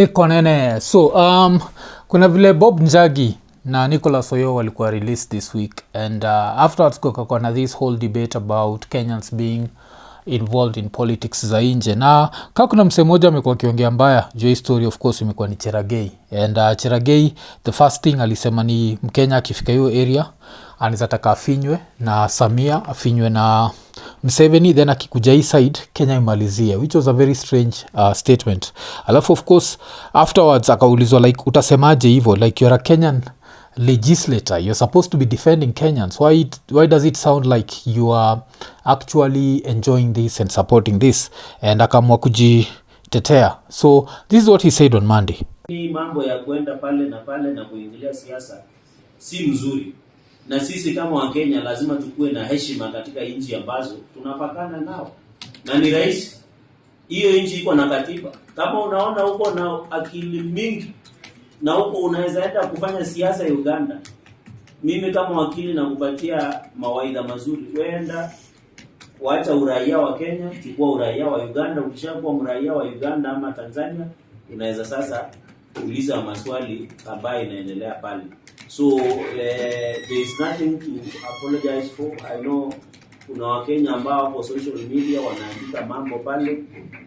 Konene. So kuna vile Bob Njagi na Nicholas Oyo walikuwa released this week, and afterwards kukakuwa na this whole debate about Kenyans being involved in politics za nje, na kama kuna msee mmoja amekuwa akiongea mbaya juu story, of course imekuwa ni Cherargei. And Cherargei, the first thing alisema ni Mkenya akifika hiyo area anizataka afinywe na Samia, afinywe na Museveni, then akikuja hii side Kenya imalizie, which was a very strange statement. Alafu of course afterwards akaulizwa like utasemaje hivyo, like you're a Kenyan legislator, you're supposed to be defending Kenyans, why does it sound like you are actually enjoying this and supporting this? And akamwa kujitetea. So this is what he said on Monday. Ni mambo ya kwenda pale na kuingilia siasa si mzuri, na sisi kama Wakenya lazima tukue na heshima katika nchi ambazo tunapakana nao, na ni rahisi. Hiyo nchi iko na katiba. Kama unaona huko na akili mingi na huko unaweza enda kufanya siasa ya Uganda, mimi kama wakili nakupatia mawaidha mazuri. Wenda waacha uraia wa Kenya, chukua uraia wa Uganda. Ukishakuwa mraia wa Uganda ama Tanzania, unaweza sasa kuuliza maswali ambayo inaendelea pale. So there is nothing to apologize for. I know kuna Wakenya ambao kwa social media wanaandika mambo pale.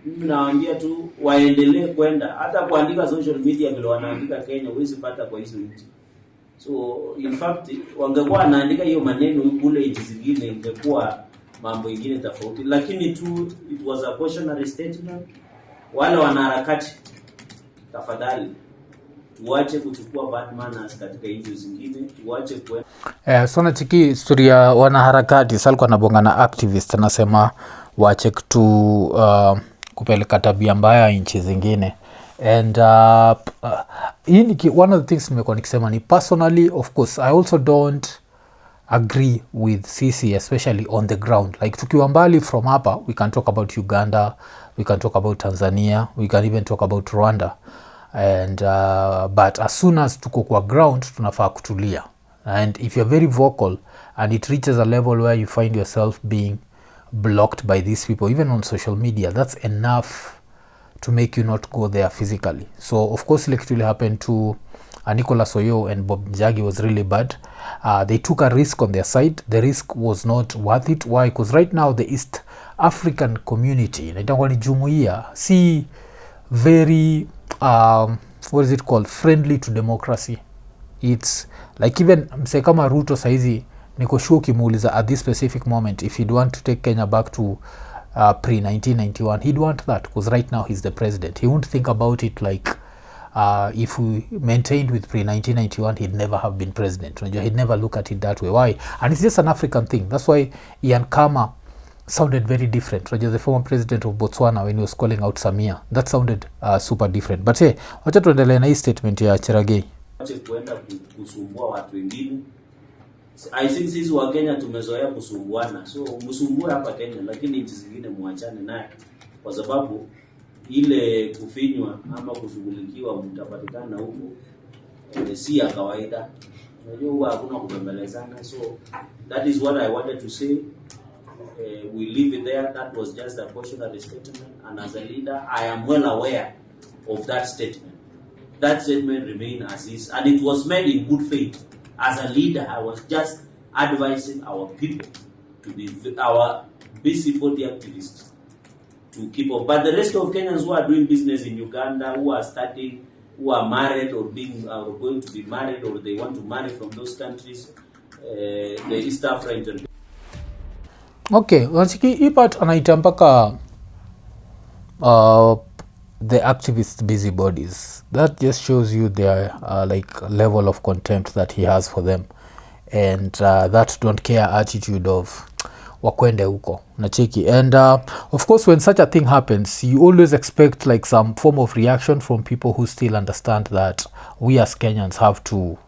Mimi nawaambia tu waendelee kwenda, hata kuandika social media vile wanaandika Kenya huwezi pata kwa hizo nchi. So in fact wangekuwa wanaandika hiyo maneno kule nchi zingine ingekuwa mambo mengine tofauti, lakini tu it was a cautionary statement. Wale wanaharakati, tafadhali tuache kuchukua bad manners katika nchi zingine, tuache kwenda. So nachiki historia wanaharakati salikuwa nabonga na activist anasema waache kupeleka tabia mbaya nchi zingine. And one of the things nimekuwa nikisema ni personally, of course I also don't agree with CC, especially on the ground. Like tukiwa mbali from hapa, we can talk about Uganda, we can talk about Tanzania, we can even talk about Rwanda. And but as soon as tuko kwa ground tunafaa kutulia, and if you're very vocal and it reaches a level where you find yourself being blocked by these people even on social media, that's enough to make you not go there physically. So of course like it really happened to Nicholas Oyo and Bob Njagi was really bad. They took a risk on their side. The risk was not worth it. Why? Because right now the East African community, naitangwa ni jumuiya, si very what is it called, friendly to democracy. It's like even mse kama Ruto saizi niko sure ukimuuliza at this specific moment if he'd want to take Kenya back to pre-1991, he'd want that, because right now he's the president. He won't think about it like if we maintained with pre-1991 he'd never have been president. He'd never look at it that way. Why? And it's just an African thing. That's why Ian Kama sounded very different. The former president of Botswana, when he was calling out Samia, that sounded super different. But hey, wacha tuendelee na hii statement ya Cherargei. Wacha kuenda kusumbua watu wengine. I think sisi wa Kenya tumezoea kusumbuana. So msumbue hapa Kenya, lakini nchi zingine muachane naye, kwa sababu ile kufinywa ama kushughulikiwa mtapatikana huko si ya kawaida. Unajua huwa hakuna kubembelezana. So that is what I wanted to say. We leave it there. That was just a cautionary statement, and as a leader I am well aware of that statement. That statement remains as is, and it was made in good faith. As a leader I was just advising our people to be our busybody activists to keep up. But the rest of Kenyans who are doing business in Uganda, who are starting, who are married or going to be married, or they want to marry from those countries, the East African. Okay, unachiki hii part anaita mpaka the activists busybodies. That just shows you their like level of contempt that he has for them, and that don't care attitude of wakwende huko, unacheki. And of course when such a thing happens you always expect like some form of reaction from people who still understand that we as Kenyans have to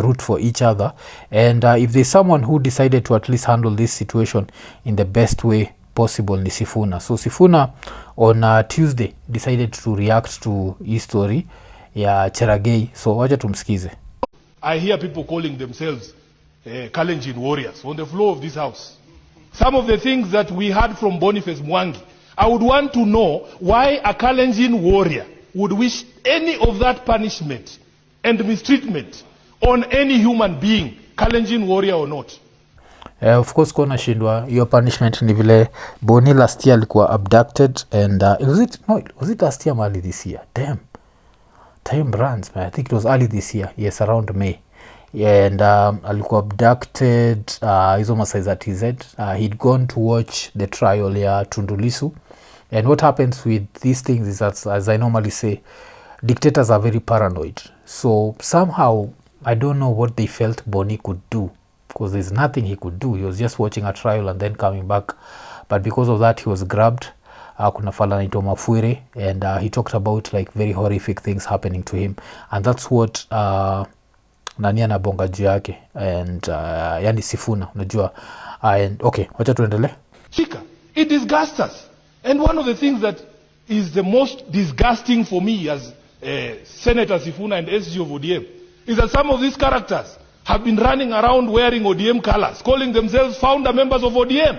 root for each other. And if there's someone who decided to at least handle this situation in the best way possible ni Sifuna. So Sifuna on Tuesday decided to react to his story ya Cherargei. So wacha tumsikize. I hear people calling themselves Kalenjin warriors on the floor of this house. Some of the things that we heard from Boniface Mwangi, I would want to know why a Kalenjin warrior would wish any of that punishment and mistreatment on any human being, Kalenjin warrior or not. Of course kuna shindwa your punishment ni vile Boni last year alikuwa abducted and was it last year or early this year? Damn, time runs, man. I think it was early this year, yes, around May. And alikuwa abducted hizo masai za TZ. He'd gone to watch the trial ya Tundu Lissu. And what happens with these things is that, as I normally say, dictators are very paranoid. So somehow I don't know what they felt Boni could do, because there's nothing he could do. He was just watching a trial and then coming back. But because of that, he was grabbed. Kuna fala naitwa Mafuere, and he talked about like very horrific things happening to him. And that's what nani anabonga juu yake, and yani Sifuna, unajua. And okay, wacha tuendelee. Chika, it disgusts us. And one of the things that is the most disgusting for me as Senator Sifuna and SG of ODM is that some of these characters have been running around wearing ODM colors, calling themselves founder members of ODM.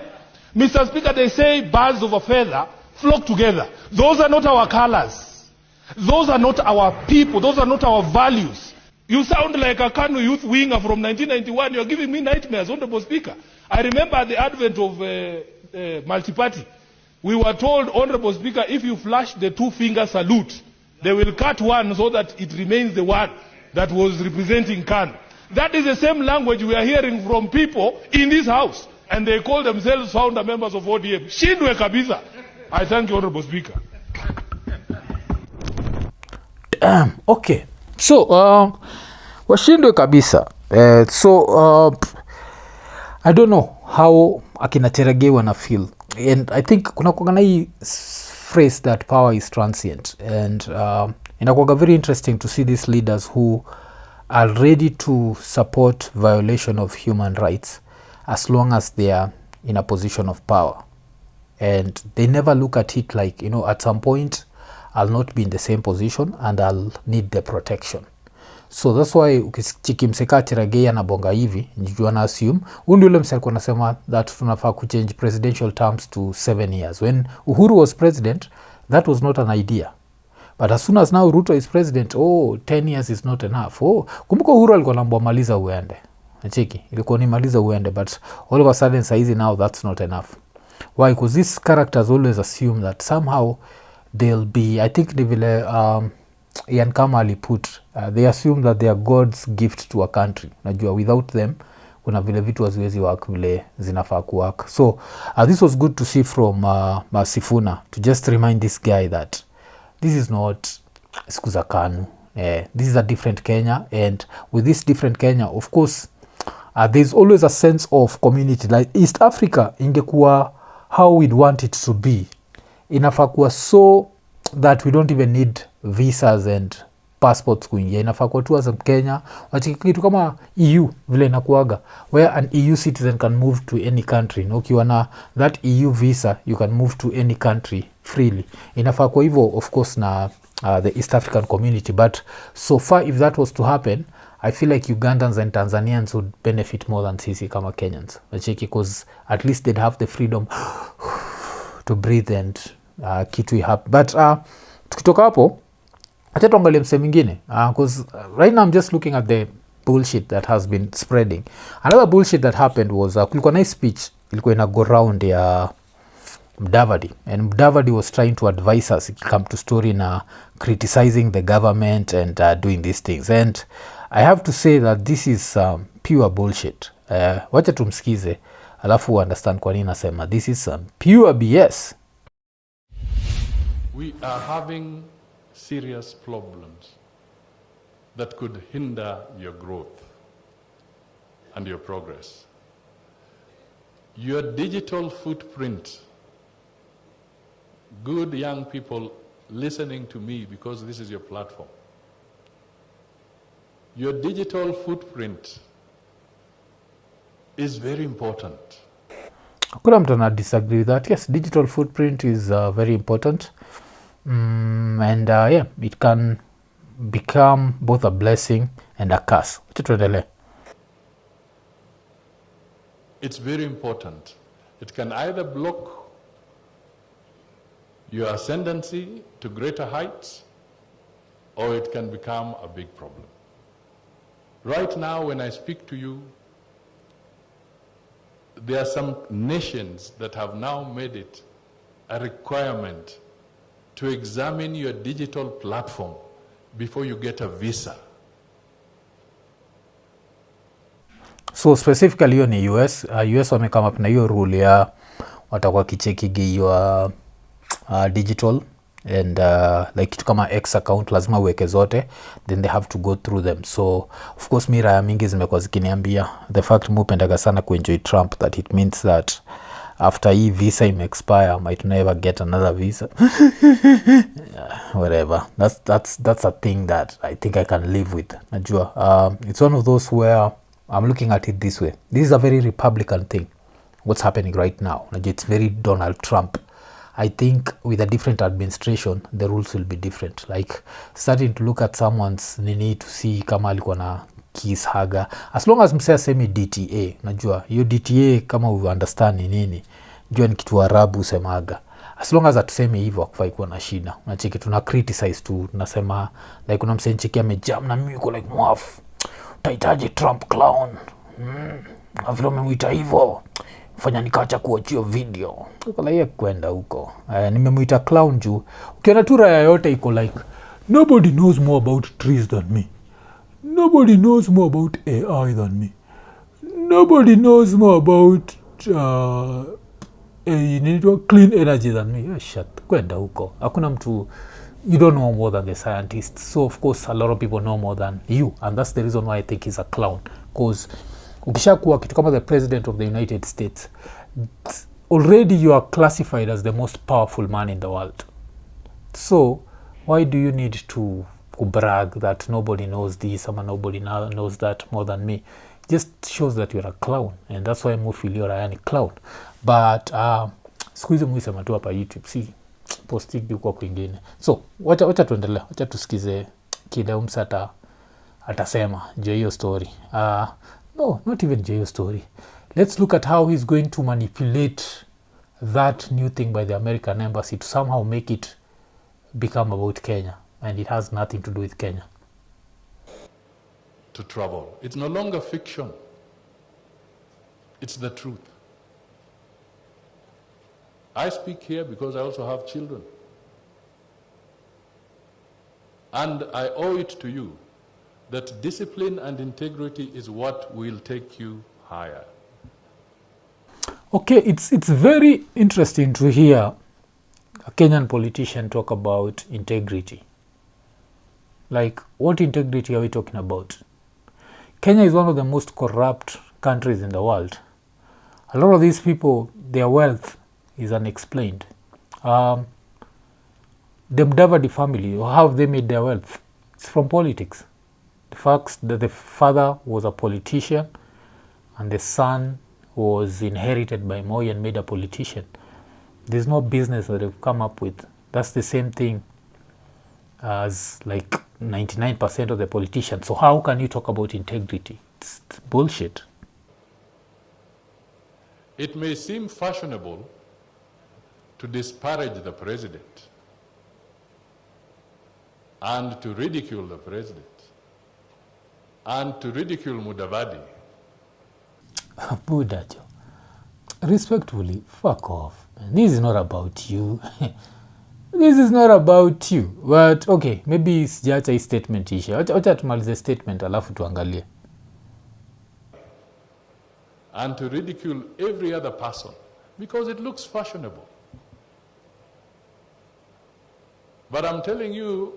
Mr. Speaker, they say birds of a feather flock together. Those are not our colors. Those are not our people. Those are not our values. You sound like a Kanu youth winger from 1991. You're giving me nightmares, Honorable Speaker. I remember at the advent of multi-party, we were told, Honorable Speaker, if you flash the two-finger salute, they will cut one so that it remains the one that was representing Kanu. That is the same language we are hearing from people in this house. And they call themselves founder members of ODM. Shindwe kabisa. I thank you, Honorable Speaker. Damn, okay. So, washindwe kabisa. I don't know how akina Cherargei wana feel. And I think kuna kuagana hii phrase that power is transient. And inakuaga very interesting to see these leaders who are ready to support violation of human rights as long as they are in a position of power. And they never look at it like, you know, at some point I'll not be in the same position and I'll need the protection. So that's why ukichiki mseka Cherargei anabonga hivi, njujua na assume undi ule mseka nasema that tunafaa kuchange presidential terms to 7 years. When Uhuru was president, that was not an idea. But as soon as now Ruto is president, 10 years is not enough. Kumbuka Uhuru alikuwa nambwa maliza uende. Nacheki, ilikuwa ni maliza uende, but all of a sudden saizi now that's not enough. Why? Because these characters always assume that somehow they'll be, I think vile Ian Kama put, they assume that they are God's gift to a country. Najua without them, kuna vile vitu haziwezi work vile zinafaa kuwork. So this was good to see from Sifuna, to just remind this guy that this is not siku za KANU. This is a different Kenya, and with this different Kenya, of course, there's always a sense of community. Like East Africa, ingekuwa how we'd want it to be. Inafaa kuwa so that we don't even need visas and passports kuingia. Inafaa kuwa tu as Kenya, kitu kama EU vile inakuaga, where an EU citizen can move to any country. Ukiwa na that EU visa, you can move to any country freely. Inafaa kuwa hivyo, of course, na the East African community. But so far, if that was to happen, I feel like Ugandans and Tanzanians would benefit more than sisi kama Kenyans. Because at least they'd have the freedom to breathe and kitu happen. But tukitoka hapo, acha tuangalie mse mwingine. Because right now I'm just looking at the bullshit that has been spreading. Another bullshit that happened was kulikuwa na speech ilikuwa ina go round ya Mudavadi, and Mudavadi was trying to advise us come to story na criticizing the government and doing these things, and I have to say that this is pure bullshit. Wacha tumsikize alafu understand kwa nini nasema this is pure BS. We are having serious problems that could hinder your growth and your progress. Your digital footprint, good young people listening to me because this is your platform. Your digital footprint is very important. Kuna mtu ana disagree with that. Yes, digital footprint is very important. And yeah, it can become both a blessing and a curse. It's very important. It can either block your ascendancy to greater heights, or it can become a big problem. Right now, when I speak to you, there are some nations that have now made it a requirement to examine your digital platform before you get a visa. So specifically hiyo ni US. US wamekama up na hiyo rule ya watakuwa kichekigi your digital and like kitu kama X account lazima uweke zote, then they have to go through them. So of course mi raya mingi zimekuwa zikiniambia the fact mupendaga sana kuenjoy Trump, that it means that after hii visa expire I might never get another visa. Whatever, that's a thing that I think I can live with. Najua it's one of those where I'm looking at it this way. This is a very Republican thing, what's happening right now. It's very Donald Trump. I think with a different administration, the rules will be different. Like starting to look at someone's Nini to see kama alikuwa na kiss haga. As long as msea semi DTA, najua, hiyo DTA kama we understand ni nini, jua ni kitu Arabu semaga. As long as atusemi hivyo hakufai kuwa na shida. Unacheki tuna criticize tu, tunasema like kuna msea ncheki amejam na mimi uko like mwafu. Utahitaji Trump clown. Na vile umemwita hivyo fanya nikacha kuachia video. Uko like kwenda huko. Nimemwita clown juu. Ukiona tu raya yote iko like nobody knows more about trees than me. Nobody knows more about AI than me. Nobody knows more about clean energy than me. Shut. Kwenda huko. Hakuna mtu. You don't know more than the scientists. So of course a lot of people know more than you. And that's the reason why I think he's a clown. Because ukishakuwa kitu kama the president of the United States, already you are classified as the most powerful man in the world. So why do you need to brag that nobody knows this or nobody knows that more than me? Just shows that you're a clown. And that's why I feel you're a clown. But squeeze mwisema tu hapa YouTube. See, posting kwa kwingine. So wacha tuendelee. Wacha tusikize kile umsata atasema je hiyo story. No, not even J.O. story. Let's look at how he's going to manipulate that new thing by the American embassy to somehow make it become about Kenya. And it has nothing to do with Kenya. To travel. It's no longer fiction. It's the truth. I speak here because I also have children. And I owe it to you that discipline and integrity is what will take you higher. Okay, it's very interesting to hear a Kenyan politician talk about integrity. Like, what integrity are we talking about? Kenya is one of the most corrupt countries in the world. A lot of these people, their wealth is unexplained. The Mudavadi family, how have they made their wealth? It's from politics. The fact that the father was a politician and the son was inherited by Moi and made a politician. There's no business that they've come up with. That's the same thing as like 99% of the politicians. So how can you talk about integrity? It's bullshit. It may seem fashionable to disparage the president and to ridicule the president and to ridicule Mudavadi. Budajo, respectfully, fuck off. This is not about you. This is not about you. But okay, maybe sijacha hii statement isha. Wacha tumalize statement alafu tuangalie. And to ridicule every other person because it looks fashionable. But I'm telling you,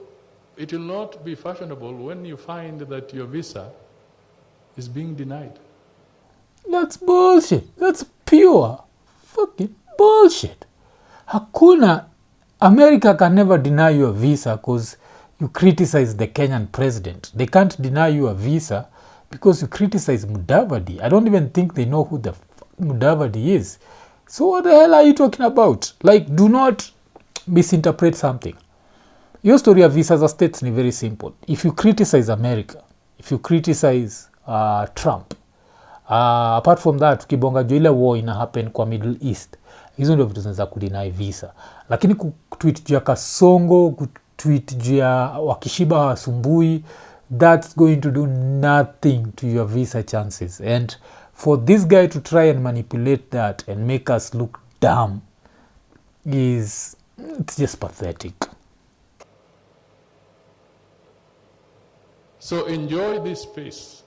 it will not be fashionable when you find that your visa is being denied. That's bullshit. That's pure fucking bullshit. Hakuna, America can never deny you a visa because you criticize the Kenyan president. They can't deny you a visa because you criticize Mudavadi. I don't even think they know who the Mudavadi is. So what the hell are you talking about? Like, do not misinterpret something. Your story of visas as states is very simple. If you criticize America, if you criticize Trump, apart from that, ukibonga juu ile war ina happen kwa Middle East, hizo ndio vitu zinaweza kudeny visa. Lakini kutweet juu ya Kasongo, tweet juu ya wakishiba wasumbui, that's going to do nothing to your visa chances. And for this guy to try and manipulate that and make us look dumb it's just pathetic. So enjoy this space.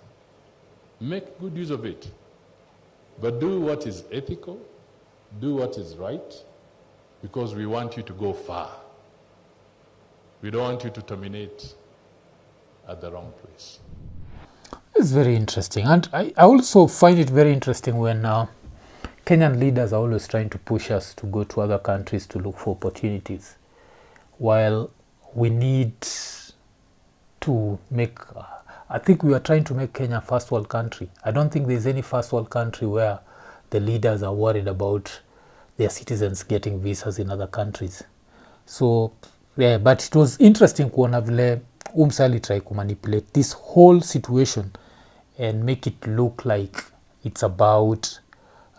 Make good use of it. But do what is ethical, do what is right, because we want you to go far. We don't want you to terminate at the wrong place. It's very interesting. And I also find it very interesting when Kenyan leaders are always trying to push us to go to other countries to look for opportunities, while we need to make I think we are trying to make Kenya a first world country. I don't think there's any first world country where the leaders are worried about their citizens getting visas in other countries. So yeah, but it was interesting kuona vile umsali try to manipulate this whole situation and make it look like it's about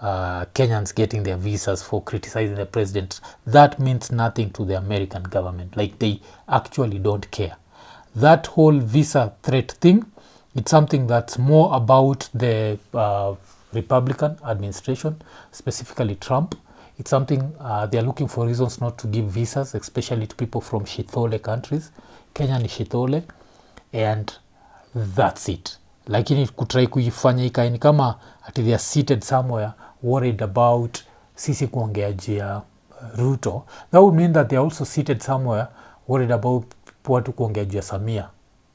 Kenyans getting their visas for criticizing the president. That means nothing to the American government. Like, they actually don't care. That whole visa threat thing, it's something that's more about the Republican administration, specifically Trump. It's something they're looking for reasons not to give visas, especially to people from shithole countries. Kenya ni shithole, and that's it. Lakini kutrai kuifanya ikaini kama ati they are seated somewhere worried about sisi kuongea juu ya Ruto. That would mean that they are also seated somewhere worried about watu kuongea juu ya Samia,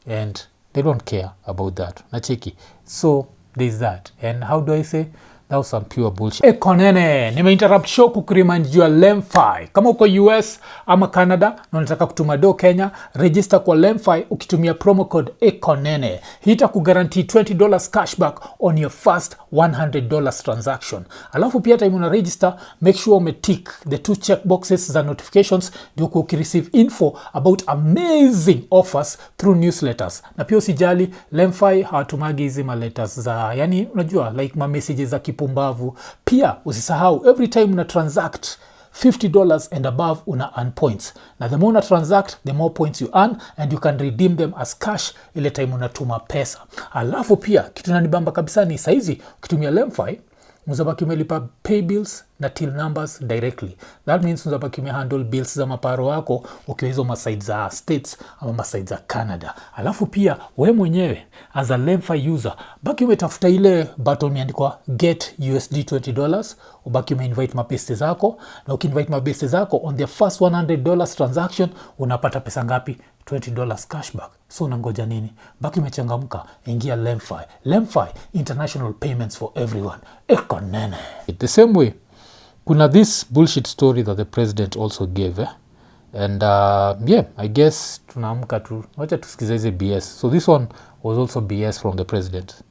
and they don't care about that. Nacheki. So there's that. And how do I say? That was some pure bullshit. Ekonene, nimeinterrupt show kukuremind juu ya Lemfi. Kama uko US ama Canada na unataka kutuma do Kenya, register kwa Lemfi ukitumia promo code Ekonene. Hii itakuguarantee $20 cashback on your first $100 transaction. Alafu pia time una register, make sure umetick the 2 checkboxes za notifications ndio ukireceive info about amazing offers through newsletters. Na pia usijali, Lemfi hawatumagi hizi letters za, yani unajua, like messages za kipumbavu. Pia usisahau, every time una transact $50 and above una earn points. Na the more una transact, the more points you earn, and you can redeem them as cash ile time unatuma pesa. Alafu pia kitu nanibamba kabisa ni saizi ukitumia Lemfi mzabaki umelipa pay bills na till numbers directly. That means mzabaki umehandle bills za maparo wako ukiwa hizo maside za States ama maside za Canada. Alafu pia we mwenyewe as a Lemfi user baki umetafuta ile button imeandikwa get USD $20, ubaki umeinvite mabeste zako, na ukiinvite mabeste zako on the first $100 transaction unapata pesa ngapi? $20 cashback. So unangoja nini? Baki umechangamka, ingia Lemfi. Lemfi, international payments for everyone. Ekonene. The same way, kuna this bullshit story that the president also gave, and yeah, I guess tunaamka tu, wacha tusikize hizi BS. So this one was also BS from the president.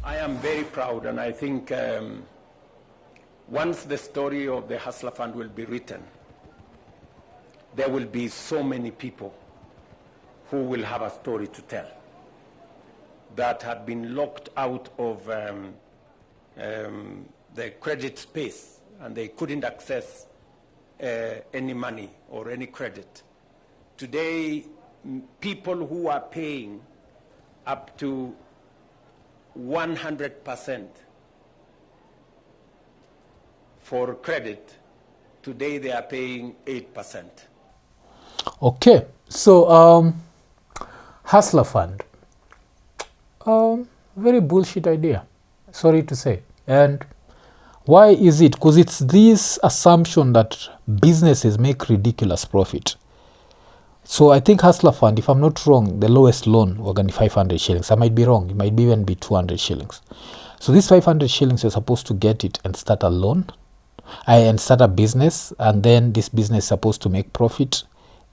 I am very proud, and I think once the story of the Hustler Fund will be written, there will be so many people who will have a story to tell that had been locked out of the credit space, and they couldn't access any money or any credit. Today, people who are paying up to 100% for credit, today they are paying 8%. Okay, so Hustler Fund, very bullshit idea, sorry to say. And why is it? Because it's this assumption that businesses make ridiculous profit. So I think Hustler Fund, if I'm not wrong, the lowest loan was going to be 500 shillings. I might be wrong. It might even be 200 shillings. So this 500 shillings, you're supposed to get it and start a loan and start a business. And then this business is supposed to make profit.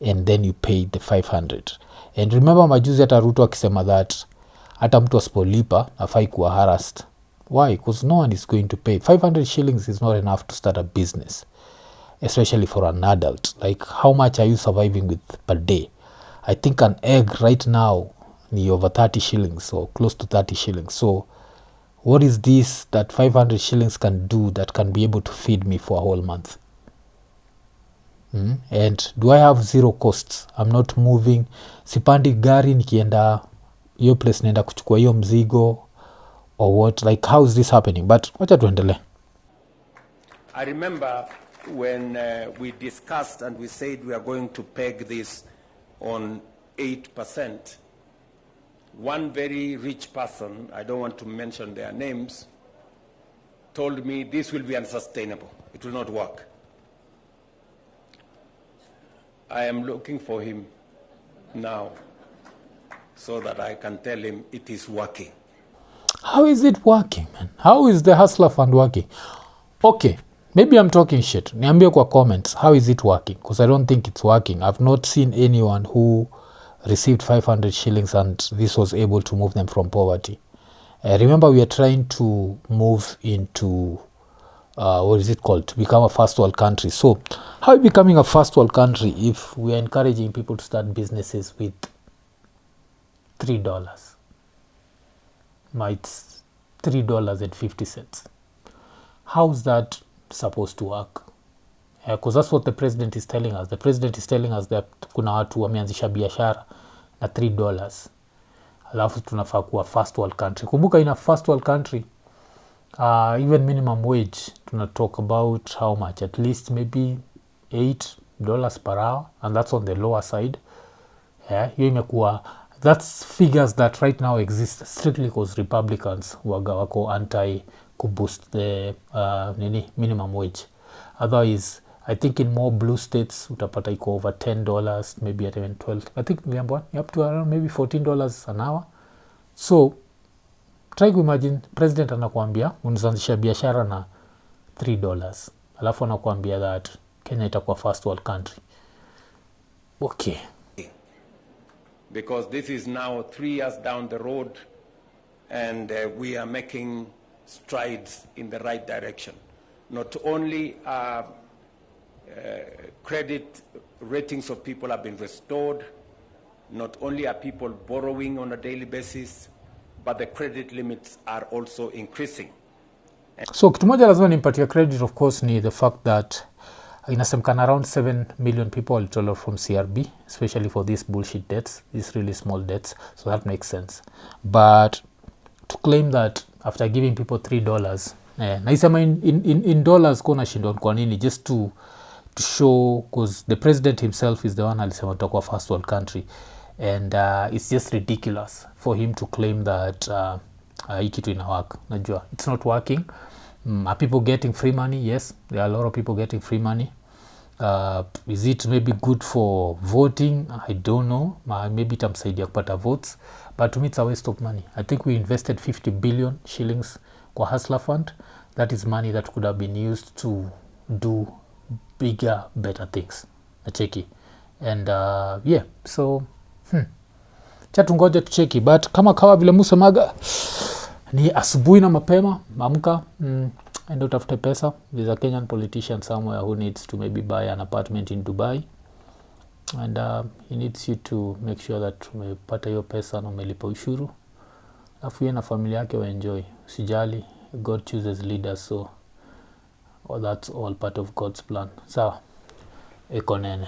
And then you pay the 500. And remember majuzi hata Ruto akisema that hata mtu asipolipa afai kuwa harassed. Why? Because no one is going to pay. 500 shillings is not enough to start a business, especially for an adult. Like, how much are you surviving with per day? I think an egg right now is over 30 shillings or close to 30 shillings. So what is this that 500 shillings can do that can be able to feed me for a whole month? And do I have zero costs? I'm not moving, sipandi gari nikienda hiyo place naenda kuchukua hiyo mzigo or what, like how is this happening? But wacha tuendelee. I remember when we discussed and we said we are going to peg this on 8%, one very rich person, I don't want to mention their names, told me this will be unsustainable. It will not work. I am looking for him now so that I can tell him it is working. How is it working, man? How is the Hustler Fund working? Okay, maybe I'm talking shit. Niambie kwa comments, how is it working? Because I don't think it's working. I've not seen anyone who received 500 shillings and this was able to move them from poverty. Remember, we are trying to move into, what is it called? To become a first world country. So, how are we becoming a first world country if we are encouraging people to start businesses with $3? It's $3.50. How's that supposed to work? Because that's what the president is telling us. The president is telling us that kuna watu wameanzisha biashara na $3. Alafu tunafaa kuwa first world country. Kumbuka in a first world country, even minimum wage, tuna talk about how much? At least maybe $8 per hour, and that's on the lower side. Hiyo imekuwa, that's figures that right now exist strictly because Republicans wako anti kuboost the minimum wage. Otherwise, I think in more blue states utapata iko over $10, maybe at even 12. I think up to around maybe $14 an hour. So try to imagine president anakuambia unaanzisha biashara na $3, alafu anakuambia that Kenya itakuwa first world country. Okay. Because this is now 3 years down the road and we are making strides in the right direction. Not only credit ratings of people have been restored, not only are people borrowing on a daily basis, but the credit limits are also increasing. So kitu moja lazima nimpatie credit, of course, ni the fact that inasemekana around 7 million people walitolewa from CRB, especially for these bullshit debts, these really small debts, so that makes sense. But to claim that after giving people $3, naisema in dollars kuna shindwa kwa nini, just to show, because the president himself is the one alisema tutakuwa first world country, and it's just ridiculous for him to claim that hii kitu ina work. Najua it's not working. Are people getting free money? Yes, there are a lot of people getting free money. Is it maybe good for voting? I don't know. Maybe itamsaidia kupata votes, but to me it's a waste of money. I think we invested 50 billion shillings kwa Hustler Fund. That is money that could have been used to do bigger, better things. Nacheki. And yeah, so chatungoja tucheki, but kama kawa vile musemaga ni asubuhi na mapema, amka, enda utafute pesa. There's a Kenyan politician somewhere who needs to maybe buy an apartment in Dubai, and he needs you to make sure that umepata hiyo pesa na umelipa ushuru, afu yeye na familia yake waenjoy. Usijali, God chooses leaders, so that's all part of God's plan. Sawa, eko nene.